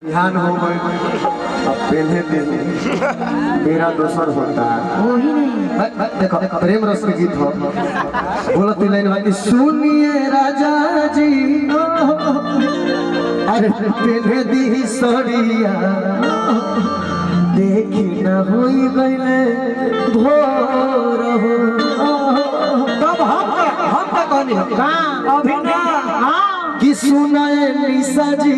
ध्यान हो गए अब पहले दिन मेरा दोसर होता है वही नहीं। देखो प्रेम रस के गीत हो बोलो तीन लाइन बाकी सुनिए राजा जी अरे पहले दी सड़िया देखी न होई गईले भोर हो तब हम का कहनी अभी ना कि सुनाए निशा जी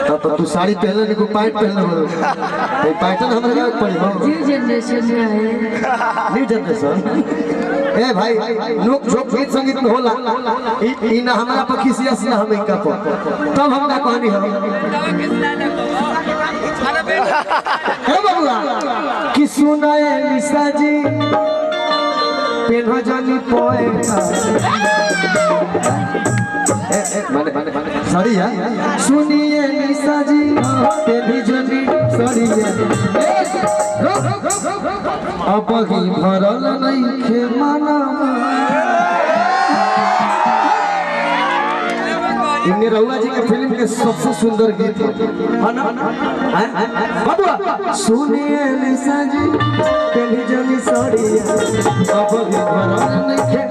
तो तू साड़ी पहनले नहीं को पैंट पहनले हो ये पैटर्न हमरा का पड़ी हो न्यू जनरेशन में है। न्यू जनरेशन ए भाई लोग जो गीत संगीत में होला ई ना हमरा पर खिसियस ना हम इनका पर तब हम का कहनी हो हे बबुआ कि सुनाए निशा जी पेन्हो जानी पोएटा सड़िया सुनिए निशा जी तेरी जनी सड़िया अब ही भरल नहीं खे माना इन्हें रहुआ जी के फिल्म के सबसे सुंदर गीत है सुनिए निशा जी तेरी जनी सड़िया अब ही भरल नहीं खे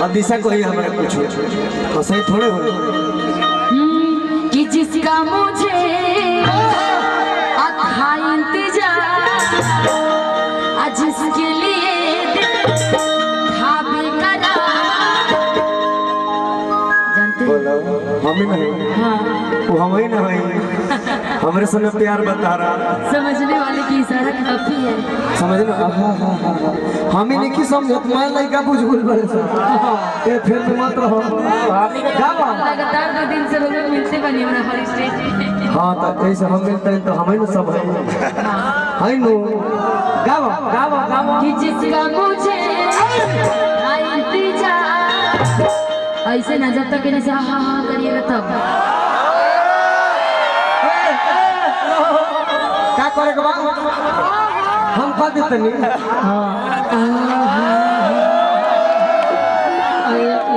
अब दिशा को ही हमारे पूछो तो सही थोड़े हो कि जिसका मुझे अथा इंतजार जिसके लिए था बेकरार जानते हो हम ही नहीं हाँ वो हम ही नहीं हमारे समय प्यार बता रहा समझने वाले की इशारा काफी है समझ लो हम ही नहीं की समझत मैं लड़का बुझ बुझ बड़े से ये फिर में मत रहो लगातार 2 दिन से लोग मिलते बनी हमरा हर स्टेज। हाँ तो ऐसे हम मिलते हैं तो हम ही ना सब है नो गावा गावा गावा कि जिसका मुझे इंतजार ऐसे ना जब तक ऐसे हाँ हाँ करिएगा तब क्या करेगा हम कह देते नहीं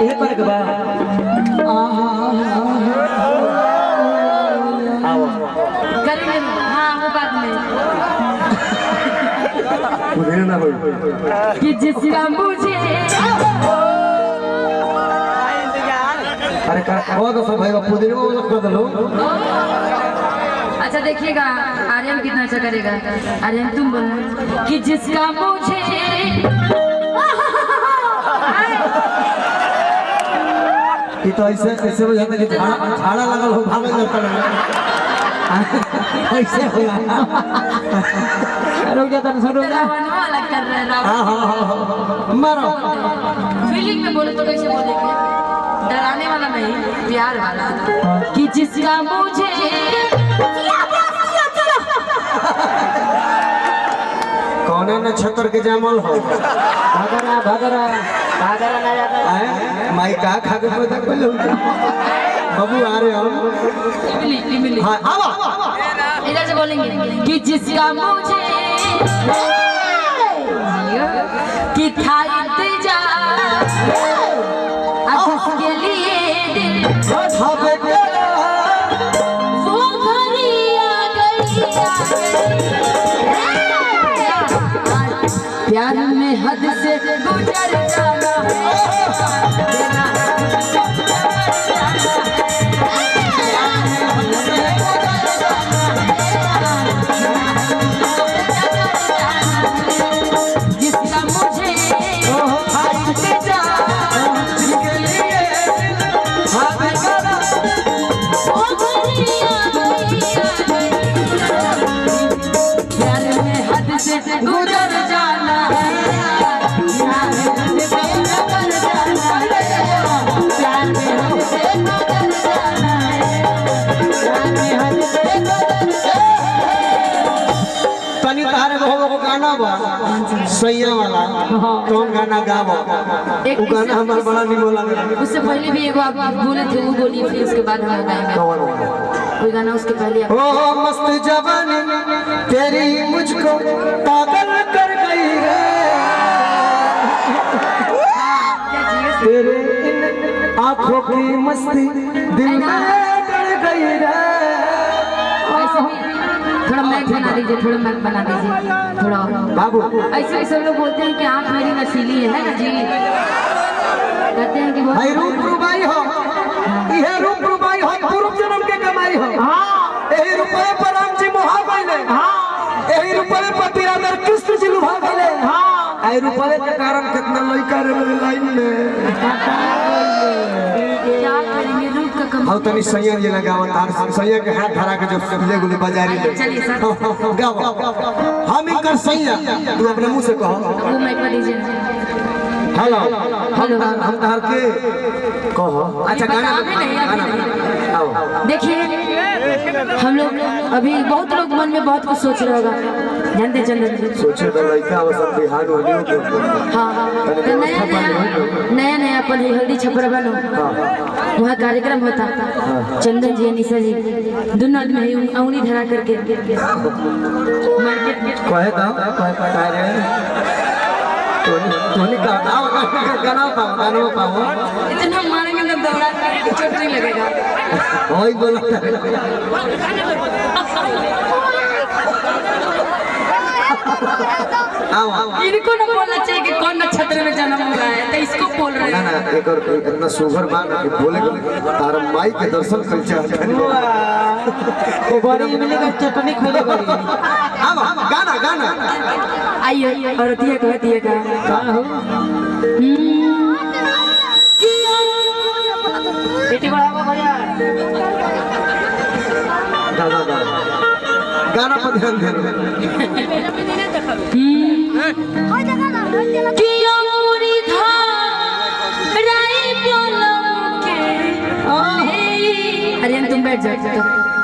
ये करेगा बा करेंगे हाँ वो बात नहीं मुझे ना होई कि जिसका मुझे अरे कहो तो सब भाई बापू दिन में वो कर दो अच्छा देखिएगा आर्यन कितना अच्छा करेगा। आर्यन तुम बोलना कि जिसका मुझे ये तो ऐसे ऐसे हो जाता है कि झाड़ा लगल हो भागल जाता है ऐसे होगा रुक जा तन रुक जा वाला कर रहा है हां मारो फीलिंग में बोले तो कैसे बोलेंगे डराने वाला नहीं प्यार वाला कि जिसका मुझे कौन नक्षत्र के जामल हो भागरा भागरा भागरा ना जाता है माई का खा के पैदा कर लो बाबू आ रहे हो इमली हां आवा इधर से बोलेंगे कि जिसका मुझे कि था इंतजार जिसके लिए दिल वो घड़ी आ गई प्यार में हद से गुजर जाना जिसका मुझे प्यार में हद से गुजर जाना है सैया वाला कौन गाना गावो वो गाना हमारा बड़ा निमन लगा। उससे पहले भी एगो आप बोले थे वो बोलिए, फिर उसके बाद हम गाएंगे कोई गाना। उसके पहले ओ मस्त जवानी तेरी मुझको पागल कर गई है, तेरे इन आँखों की मस्ती दिल में कर गई है। थोड़ा मैच बना दीजिए, थोड़ा मैच बना दीजिए थोड़ा बाबू। ऐसे सब लोग बोलते हैं कि आप मेरी नशीली है ना जी, कहते हैं कि भाई रूप रुबाई हो, यह रूप रुबाई हो पूर्व जन्म के कमाई हो। यही रुपये पर राम जी मोहा गए, यही रुपये पर बिरादर कृष्ण जी लुभा गए। आई रुपये के कारण कितना लड़का रे लाइन में क्या करेंगे रूप का कम। हाउ तनी सैया जी लगावा तार सैया के हाथ धरा के जो ले गुले बाजारी ले चलिए सर गाओ हम इनकर सैया तू अपने मुंह से कहो। वो माइक पर दीजिए। हेलो हेलो हम तार के कहो। अच्छा गाना नहीं आओ। देखिए हम लोग अभी बहुत लोग मन में बहुत कुछ सोच रहे होगा, जानते चंदन जी। सोचे तो लड़का वो सब बिहार वाली हो गए। हाँ तो नया नया अपन हल्दी छपरा बनो वहाँ कार्यक्रम होता, चंदन जी निशा जी दोनों आदमी उंगली धरा करके मार्केट में कहे कहे रे तोनी का आओ गाना पाओ इतना मारेंगे ना दौड़ा के चोट नहीं लगेगा। वही बोला आओ। इनको ना बोलना चाहिए कि कौन नक्षत्र में जन्म हुआ है, तो इसको बोल रहे हैं। ना एक और इतना सुगर बात कि बोले तार माई के दर्शन कर चाहते हैं वो बड़ी मिले का चटनी खोले बड़ी। आओ गाना गाना आइए और दिया का बेटी बढ़ावा भैया गाना पर ध्यान दे। अरे तुम बैठ जाओ।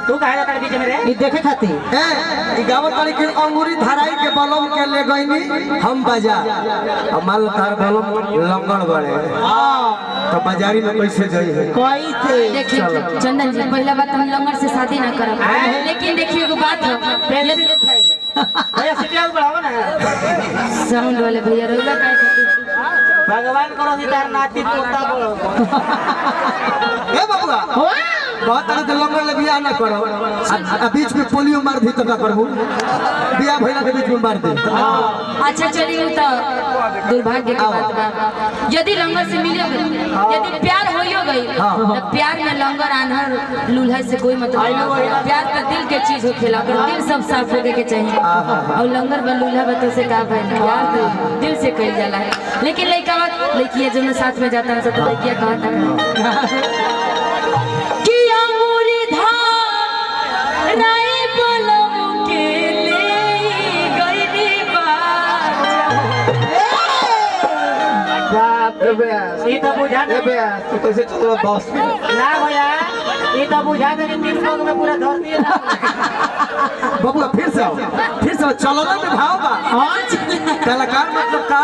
तू कहा जाता है बीच में रे? देखे खाती ए गावत वाली के अंगूरी धराई के बलम के ले गईनी हम बाजार अब माल तार बलम लंगड़ बड़े तो बाजारी में कैसे गई है कोई थे। देखिए चंदन जी पहला बात हम लंगर से शादी ना करब, लेकिन देखिए एगो बात है भैया सीटिया बढ़ाओ ना। साउंड वाले भैया रोला का भगवान करो तार नाती पोता बोलो। ए बबुआ बहुत तरह लंगर ले बियाह ना करो आ बीच में पोलियो मार दी तो ना करबू बियाह भइला के बीच में मार दे। अच्छा चलिए तो दुर्भाग्य की बात बा। यदि लंगर से मिले यदि प्यार होइयो गई तो प्यार में लंगर आन्हर लूल्हा से कोई मतलब नहीं। प्यार तो दिल के चीज होखेला, अगर दिल सब साफ होके के चाहिए और लंगर में लूल्हा बतो से का भाई प्यार तो दिल से कइल जाला है। लेकिन लड़का बात लड़कियां जो साथ में जाता है तो लड़कियां कहता है तो बुझा दे तू कैसे चल बॉस ना भैया ये तो बुझा दे कि 3 लोग में पूरा धरती है। बबुआ फिर से चलो ना में भाव बा कलाकार मतलब का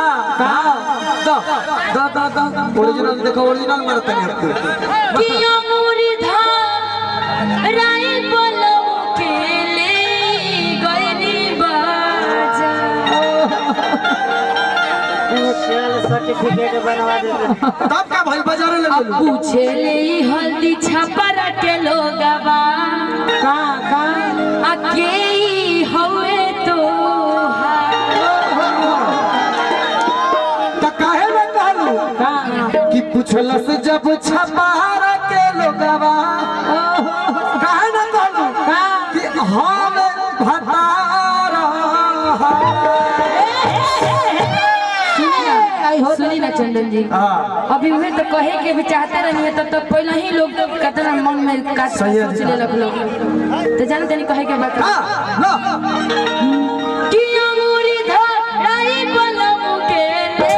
दो दो दो दो ओरिजिनल देखो ओरिजिनल मारता है आपको किया मोरी धाम राई बोलो के ले गईनी बाजा। सर्टिफिकेट बनवा देते तब का भाई बाजार ले अब पूछे ले हल्दी छपरा के लोगवा का अके हवे तो त काहे न कहलू कि पूछलस जब छपारा के लोगवा काहे न कहलू कि हम भतारा सुनी ना चंदन जी अभी उहे तो कहे के भी चाहते रही है तो पहले ही लोग कतना मन में काट सोच ले लग लोग तो जानते नहीं कहे के बात कि अंगूरी धराई बलम के ले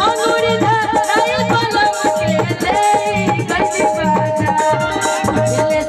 अंगूरी धराई बलम के ले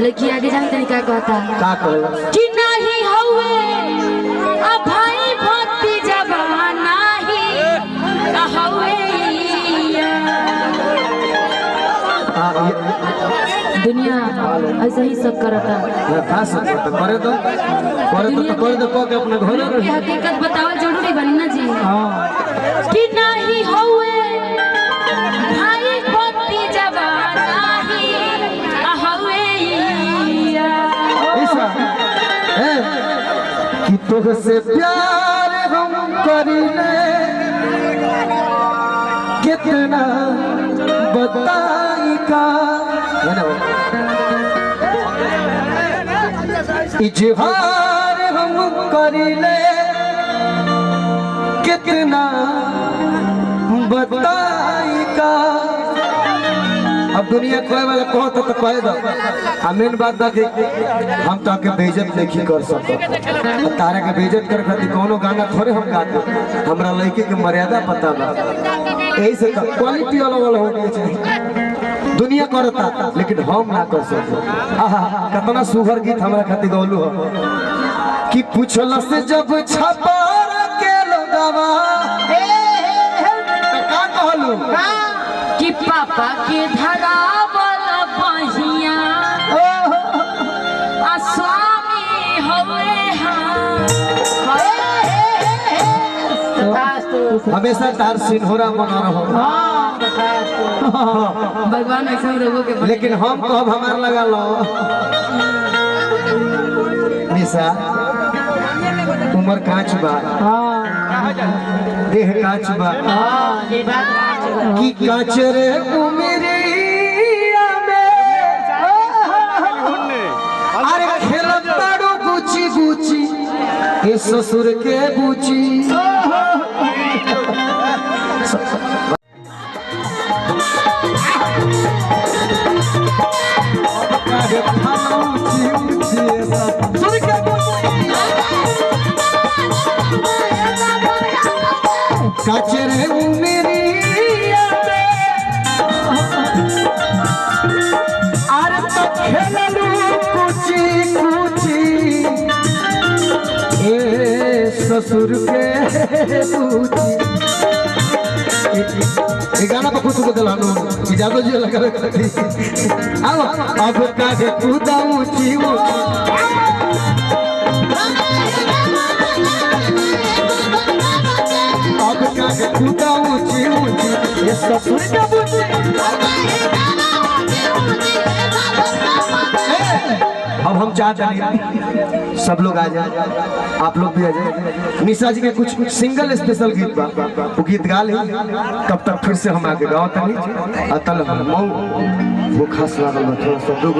लड़की आगे जाने तरीका कहता का कहला कि नहीं हवे अब भाई भक्ति जबा नाही कहवे दुनिया ऐसा ही सब करता ना था सब तो करे तो के अपने घरे ये रही हकीकत बतावल जरूरी बनी ना जी कि नहीं हवे भाई भक्ति जबा नाही कहवे ऐसा है कि तुझसे प्यार हम करीले कितना बताई का है ना इजहार हम करीले कितना बताई का अब दुनिया कोई वाला कहो तो कह दो मेन बात बा कि हम तो आके बेइज्जत नहीं कर सकते तारा के बेइज्जत कर खातिर कोनो गाना थोड़े हम गाते हमरा लड़के के मर्यादा पता बा यही से क्वालिटी वाला होना चाहिए दुनिया करता लेकिन हम ना कर सकते आहा कितना सुघर गीत हमरा खातिर गौलू हो कि पूछला से जब छपार के लोगवा का कहलू कि पापा के धरावल बहिया आ स्वामी होवे हमेशा तार सिन्होरा बना रहो भगवान ऐसा रहो के लेकिन हम कहब हमार लगा लो निशा उम्र कांच बा देह कांच बा की कांच रे उमरिया में अरे खेलत ताड़ो गुची गुची ए ससुर के गुची काचरे उमरिया में अरे तो खेललू कुची कुची ए ससुर के कुची ये गाना पर खुद को दिलानो कि जादो जी लगा आओ अब काहे कूदा ऊंची अब काहे कूदा ऊंची ऊंची ये ससुर का बूची अब हम चाहते हैं सब लोग आ जाए आप लोग भी आ जाए निशा जी के कुछ सिंगल स्पेशल गीत बा वो गीत गा ले तब तक फिर से हम आगे गाओ तनी अतल हम वो खास लागल बा थोड़ा सा दो